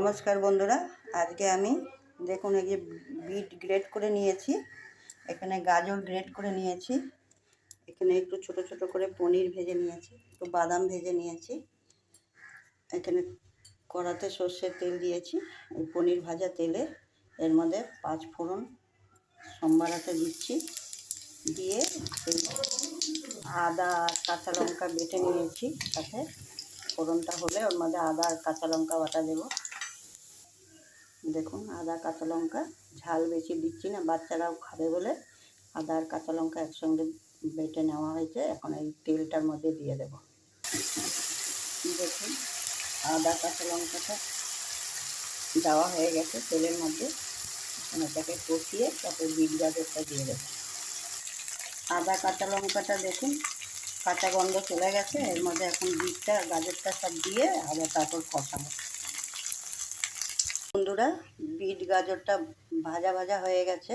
নমস্কার বন্ধুরা, আজকে আমি দেখুন এই যে বিট গ্রেট করে নিয়েছি, এখানে গাজর গ্রেট করে নিয়েছি, এখানে একটু ছোট ছোট করে পনির ভেজে নিয়েছি, একটু বাদাম ভেজে নিয়েছি, এখানে কড়াতে সর্ষের তেল দিয়েছি। এই পনির ভাজা তেলে এর মধ্যে 5 ফোড়ন সম্বারাতে দিচ্ছি, দিয়ে এই আদা কাঁচা লঙ্কা বেটে নিয়েছি, সাথে ফোড়নটা হলে ওর মধ্যে আদা আর কাঁচা লঙ্কা বাটা দেবো। দেখুন আদা কাঁচা লঙ্কা ঝাল বেশি দিচ্ছি না, বাচ্চারাও খাবে বলে আদা আর কাঁচা লঙ্কা একসঙ্গে বেটে নেওয়া হয়েছে। এখন এই তেলটার মধ্যে দিয়ে দেব। দেখুন আদা কাঁচা লঙ্কাটা দেওয়া হয়ে গেছে তেলের মধ্যে, এটাকে কষিয়ে তারপরে বিট গাজরটা দিয়ে দেবো। আদা কাঁচা লঙ্কাটা দেখুন কাঁচা গন্ধ চলে গেছে, এর মধ্যে এখন বিটটা গাজরটা সব দিয়ে আবার তারপর কষাবো। বন্ধুরা, বিট গাজরটা ভাজা ভাজা হয়ে গেছে,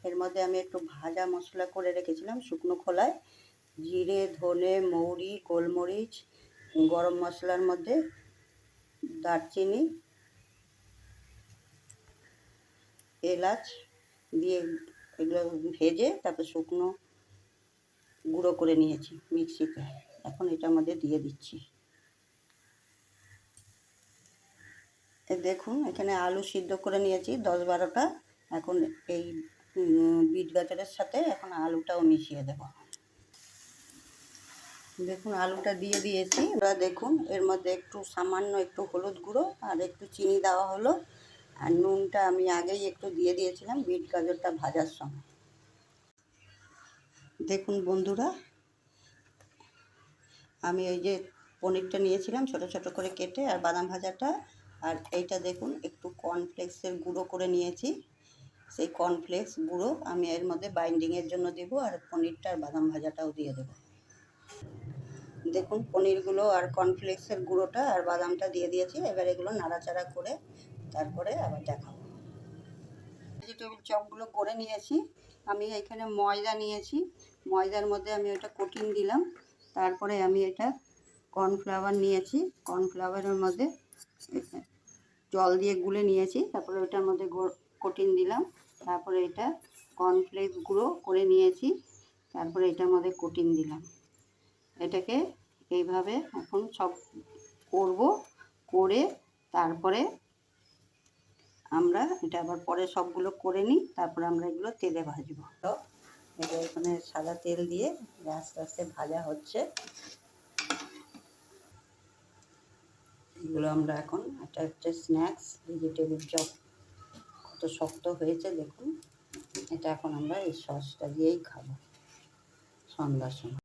এর মধ্যে আমি একটু ভাজা মশলা করে রেখেছিলাম শুকনো খোলায়, জিরে ধনে মৌরি গোলমরিচ গরম মশলার মধ্যে দারচিনি এলাচ দিয়ে এগুলো ভেজে তারপর শুকনো গুঁড়ো করে নিয়েছি মিক্সিতে। এখন এটার মধ্যে দিয়ে দিচ্ছি। দেখুন এখানে আলু সিদ্ধ করে নিয়েছি 10-12টা। এখন এই বিট গাজরের সাথে এখন আলুটাও মিশিয়ে দেব। দেখুন আলুটা দিয়ে দিয়েছি। এবার দেখুন এর মধ্যে একটু সামান্য একটু হলুদ গুঁড়ো আর একটু চিনি দেওয়া হলো, আর নুনটা আমি আগেই একটু দিয়ে দিয়েছিলাম বিট গাজরটা ভাজার সময়। দেখুন বন্ধুরা, আমি ওই যে পনিরটা নিয়েছিলাম ছোট ছোট করে কেটে আর বাদাম ভাজাটা, আর এইটা দেখুন একটু কর্নফ্লেক্সের গুঁড়ো করে নিয়েছি, সেই কর্নফ্লেক্স গুঁড়ো আমি এর মধ্যে বাইন্ডিংয়ের জন্য দেবো, আর পনিরটা আর বাদাম ভাজাটাও দিয়ে দেবো। দেখুন পনিরগুলো আর কর্নফ্লেক্সের গুঁড়োটা আর বাদামটা দিয়ে দিয়েছি। এবার এগুলো নাড়াচাড়া করে তারপরে আবার দেখাবো। ভেজিটেবিল চপগুলো করে নিয়েছি। আমি এখানে ময়দা নিয়েছি, ময়দার মধ্যে আমি ওটা কোটিং দিলাম, তারপরে আমি এটা কর্নফ্লাওয়ার নিয়েছি, কর্নফ্লাওয়ারের মধ্যে জল দিয়ে গুলে নিয়েছি, তারপরে ওটার মধ্যে কোটিং দিলাম, তারপরে এটা কর্নফ্লেক্স গুঁড়ো করে নিয়েছি, তারপরে এটার মধ্যে কোটিং দিলাম। এটাকে এইভাবে এখন সব করব, করে তারপরে আমরা এটা আবার পরে সবগুলো করে নিই, তারপরে আমরা এগুলো তেলে ভাজবো। তো এটা এখানে সাদা তেল দিয়ে আস্তে আস্তে ভাজা হচ্ছে। এগুলো আমরা এখন, এটা হচ্ছে স্ন্যাক্স ভেজিটেবিল চপ, কত শক্ত হয়েছে দেখুন। এটা এখন আমরা এই সসটা দিয়েই খাবো সন্ধ্যার সময়।